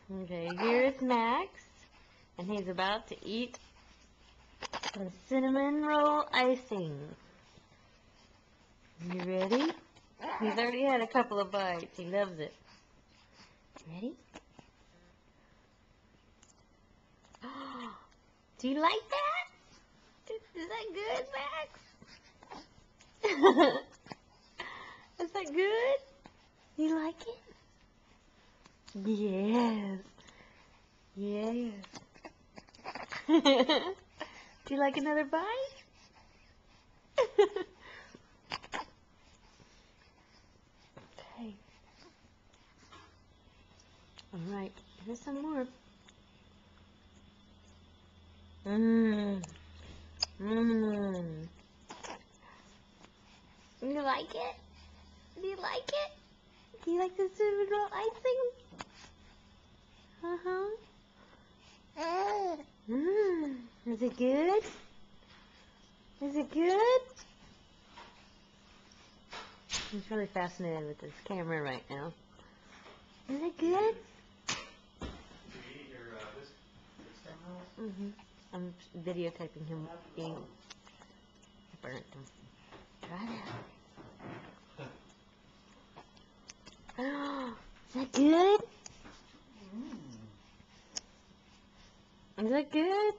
Okay, here's Max, and he's about to eat some cinnamon roll icing. You ready? He's already had a couple of bites. He loves it. Ready? Do you like that? Is that good, Max? Is that good? You like it? Yes. Yes. Do you like another bite? Okay. Alright, here's some more. Mmm. Mmm. You like it? Do you like it? Do you like the cinnamon roll icing? Uh-huh. Mmm. Is it good? Is it good? He's really fascinated with this camera right now. Is it good? Did you eat your whisk rolls? Mm-hmm. I'm videotaping him eating. I burnt them. Try that. Is that good? Is that good?